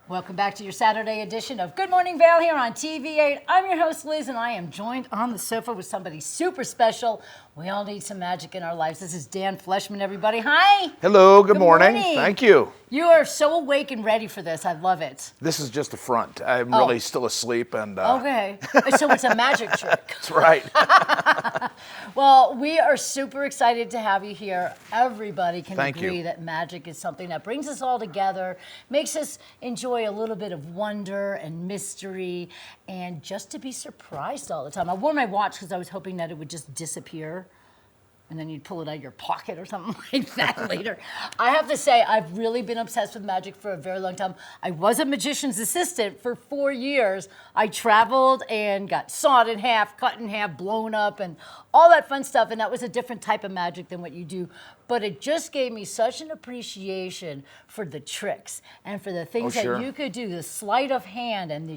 Welcome back to your Saturday edition of Good Morning Vail here on TV8. I'm your host, Liz, and I am joined on the sofa with somebody super special. We all need some magic in our lives. This is Dan Fleshman, everybody. Hi. Hello, good morning. Thank you. You are so awake and ready for this. I love it. This is just a front. I'm really still asleep. And Okay. So it's a magic trick. That's right. Well, we are super excited to have you here. Everybody can Thank agree you. that magic is something that brings us all together, makes us enjoy a little bit of wonder and mystery, and just to be surprised all the time. I wore my watch because I was hoping that it would just disappear, and then you'd pull it out of your pocket or something like that later. I have to say, I've really been obsessed with magic for a very long time. I was a magician's assistant for 4 years. I traveled and got sawed in half, cut in half, blown up, and all that fun stuff, and that was a different type of magic than what you do. But it just gave me such an appreciation for the tricks and for the things that you could do, the sleight of hand, and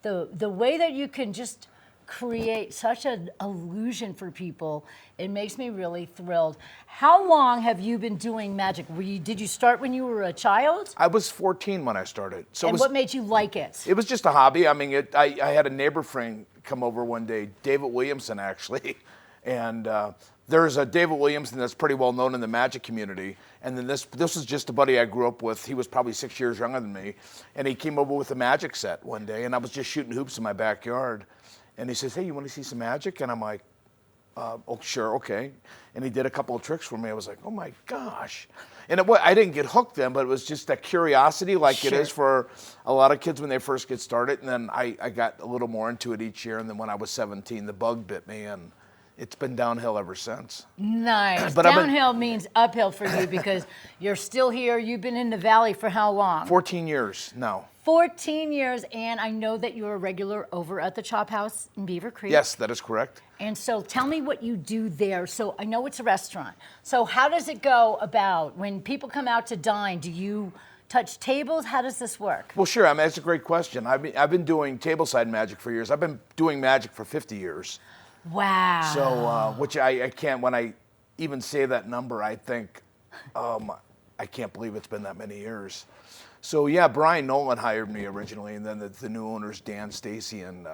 the way that you can just create such an illusion for people. It makes me really thrilled. How long have you been doing magic? Did you start when you were a child? I was 14 when I started. So and what made you like it? It was just a hobby. I mean, I had a neighbor friend come over one day, David Williamson actually, and there's a David Williamson that's pretty well known in the magic community. And then this was just a buddy I grew up with. He was probably 6 years younger than me, and he came over with a magic set one day, and I was just shooting hoops in my backyard. And he says, "Hey, you want to see some magic?" And I'm like, "Oh, sure, okay." And he did a couple of tricks for me. I was like, "Oh my gosh!" And I didn't get hooked then, but it was just that curiosity, like it is for a lot of kids when they first get started. And then I got a little more into it each year. And then when I was 17, the bug bit me, and it's been downhill ever since. Nice. But downhill means uphill for you because you're still here. You've been in the valley for how long? 14 years now. 14 years, and I know that you're a regular over at the Chop House in Beaver Creek. Yes, that is correct. And so tell me what you do there. So I know it's a restaurant. So how does it go about when people come out to dine? Do you touch tables? How does this work? Well, sure. I mean, that's a great question. I've been doing tableside magic for years. I've been doing magic for 50 years. Wow. So, which I can't, when I even say that number, I think, I can't believe it's been that many years. So yeah, Brian Nolan hired me originally, and then the new owners, Dan, Stacy, and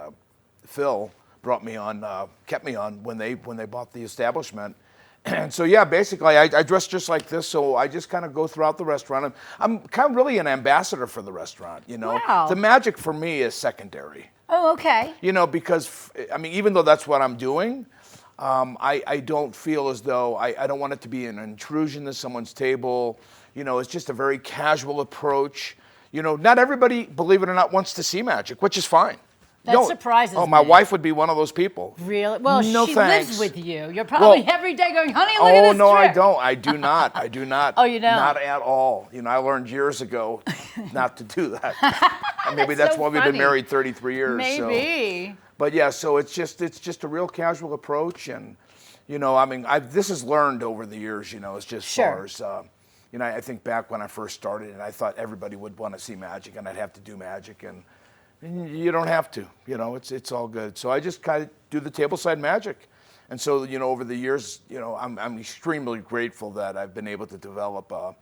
Phil, brought me on, kept me on when they bought the establishment. And so yeah, basically I dress just like this, so I just kind of go throughout the restaurant. I'm kind of really an ambassador for the restaurant, you know. Wow. The magic for me is secondary. Oh, okay. You know, because, I mean, even though that's what I'm doing, I don't feel as though, I don't want it to be an intrusion to someone's table. You know, it's just a very casual approach. You know, not everybody, believe it or not, wants to see magic, which is fine. That surprises me. Oh, my wife would be one of those people. Really? Well, no she thanks. lives with you. You're probably every day going, "Honey, look at this Oh, no, trick." I don't. I do not. I do not. Oh, you don't? Not at all. You know, I learned years ago not to do that. And maybe that's so why we've funny. been married 33 years. Maybe. So. But yeah, so it's just a real casual approach, and you know, I mean, this is learned over the years. You know, it's just far as you know, I think back when I first started, and I thought everybody would want to see magic, and I'd have to do magic, and you don't have to. You know, it's all good. So I just kind of do the tableside magic, and so you know, over the years, you know, I'm extremely grateful that I've been able to develop a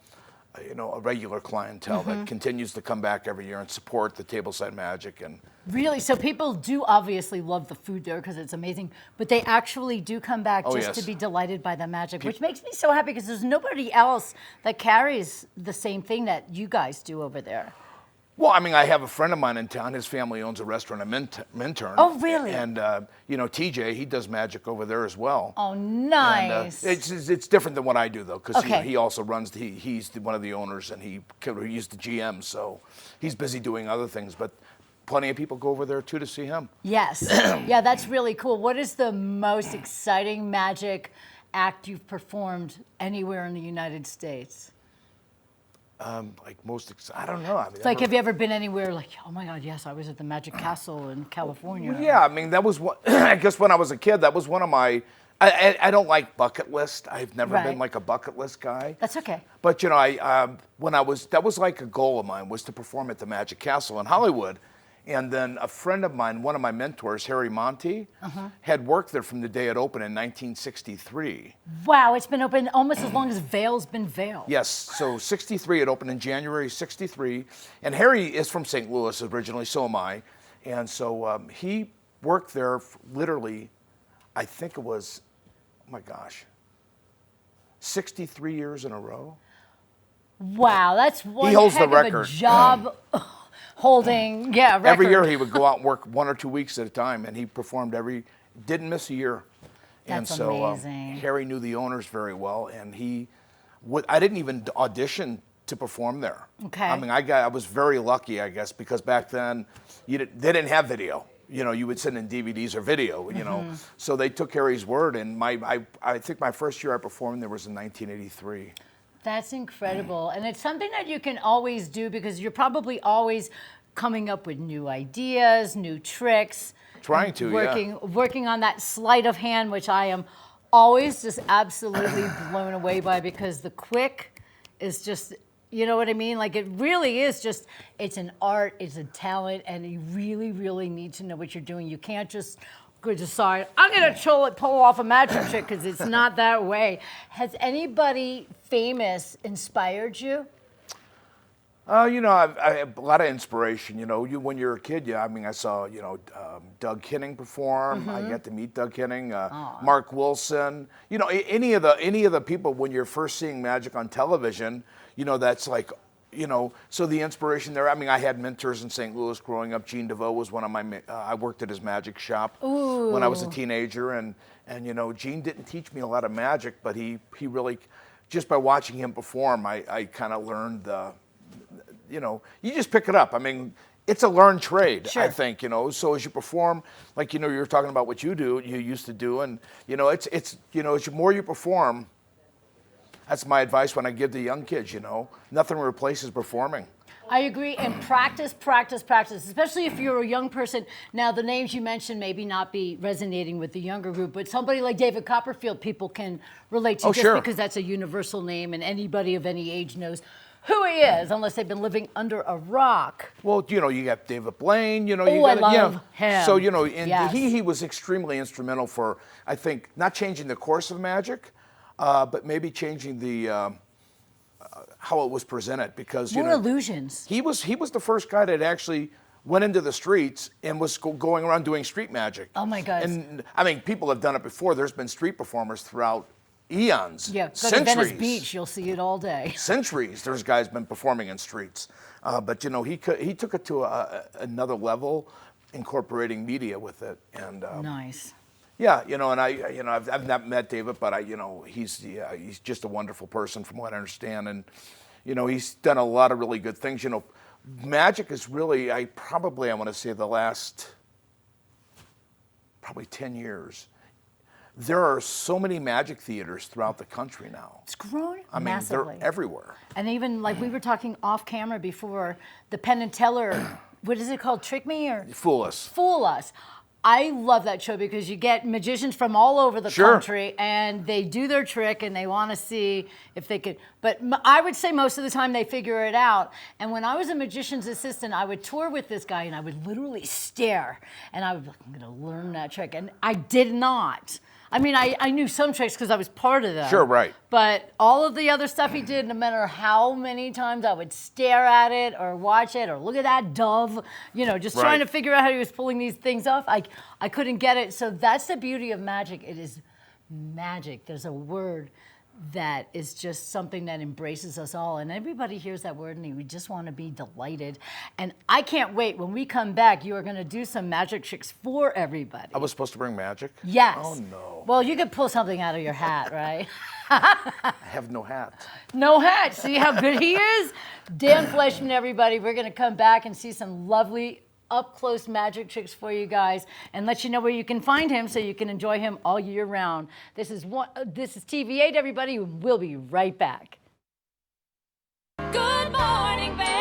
regular clientele that continues to come back every year and support the tableside magic. And Really? So people do obviously love the food there because it's amazing, but they actually do come back just to be delighted by the magic, which makes me so happy because there's nobody else that carries the same thing that you guys do over there. Well, I mean, I have a friend of mine in town. His family owns a restaurant in Minturn. Oh, really? And, you know, TJ, he does magic over there as well. Oh, nice. And, it's different than what I do, though, because he also runs, he's one of the owners, and he's the GM, so he's busy doing other things. But plenty of people go over there, too, to see him. Yes. Yeah, that's really cool. What is the most exciting magic act you've performed anywhere in the United States? Like I don't know. I mean, Like, have you ever been anywhere like, oh my God, yes, I was at the Magic Castle in California? Well, yeah, I mean, that was what, I guess when I was a kid, that was one of my, I don't like bucket list. I've never been like a bucket list guy. That's okay. But, you know, that was like a goal of mine, was to perform at the Magic Castle in Hollywood. And then a friend of mine, one of my mentors, Harry Monty, had worked there from the day it opened in 1963. Wow, it's been open almost as long as Vail's been Vail. Yes, so 63, it opened in January 63. And Harry is from St. Louis originally, so am I. And so he worked there literally, I think it was, oh my gosh, 63 years in a row. Wow, that's one He holds heck the of record. a job holding, record. Every year he would go out and work 1 or 2 weeks at a time, and he performed didn't miss a year. And That's so amazing. Harry knew the owners very well, and I didn't even audition to perform there. Okay. I mean, I was very lucky, I guess, because back then they didn't have video. You know, you would send in DVDs or video, you know. So they took Harry's word, and I think my first year I performed there was in 1983. That's incredible. And it's something that you can always do because you're probably always coming up with new ideas, new tricks. Trying to, working on that sleight of hand, which I am always just absolutely blown away by because the quick is just, you know what I mean? Like it really is just, it's an art, it's a talent, and you really, really need to know what you're doing. You can't just go decide, I'm gonna pull off a magic trick because it's not that way. Has anybody famous inspired you? You know, I have a lot of inspiration. You know, when you're a kid, I mean, I saw, Doug Kinning perform. I got to meet Doug Kinning, Mark Wilson. You know, any of the people when you're first seeing magic on television, you know, that's like, you know, so the inspiration there. I mean, I had mentors in St. Louis growing up. Gene DeVoe was one of my. I worked at his magic shop when I was a teenager, and you know, Gene didn't teach me a lot of magic, but he really, just by watching him perform, I kind of learned the. You know, you just pick it up. I mean, it's a learned trade, Sure. I think, you know. So as you perform, like, you know, you're talking about what you used to do, and, you know, it's you know, as the more you perform, that's my advice when I give to young kids, you know. Nothing replaces performing. I agree, and practice, practice, practice, especially if you're a young person. Now, the names you mentioned maybe not be resonating with the younger group, but somebody like David Copperfield, people can relate to just because that's a universal name, and anybody of any age knows who he is, unless they've been living under a rock. Well, you know, you got David Blaine, you know. I love him. So, you know, and Yes. he was extremely instrumental for, I think, not changing the course of magic, but maybe changing the how it was presented, because, you More know, illusions. he was the first guy that actually went into the streets and was going around doing street magic. Oh my God. And I mean, people have done it before. There's been street performers throughout eons, Yeah, go centuries. to Venice Beach, you'll see it all day. Centuries, there's guys been performing in streets, but you know, he took it to another level, incorporating media with it, and Nice. yeah, you know, and I've not met David, but you know, he's just a wonderful person from what I understand, and you know, he's done a lot of really good things. You know, magic is really, I want to say the last probably 10 years. There are so many magic theaters throughout the country now. It's grown I mean, massively. they're everywhere. And even like we were talking off camera before, the Penn and Teller, what is it called? Trick Me or Fool us. Fool Us. I love that show because you get magicians from all over the Sure. country and they do their trick and they want to see if they could. But I would say most of the time they figure it out. And when I was a magician's assistant, I would tour with this guy and I would literally stare and I would be like, I'm going to learn that trick. And I did not. I mean, I knew some tricks because I was part of them. Sure, right. But all of the other stuff he did, no matter how many times I would stare at it or watch it or look at that dove, you know, just trying to figure out how he was pulling these things off, I couldn't get it. So that's the beauty of magic. It is magic. There's a word that is just something that embraces us all. And everybody hears that word and we just want to be delighted. And I can't wait. When we come back, you are going to do some magic tricks for everybody. I was supposed to bring magic? Yes. Oh, no. Well, you could pull something out of your hat, right? I have no hat. No hat. See how good he is? Dan Fleshman, everybody. We're going to come back and see some lovely up-close magic tricks for you guys and let you know where you can find him so you can enjoy him all year round. This is TV8, everybody. We'll be right back. Good morning, Vail.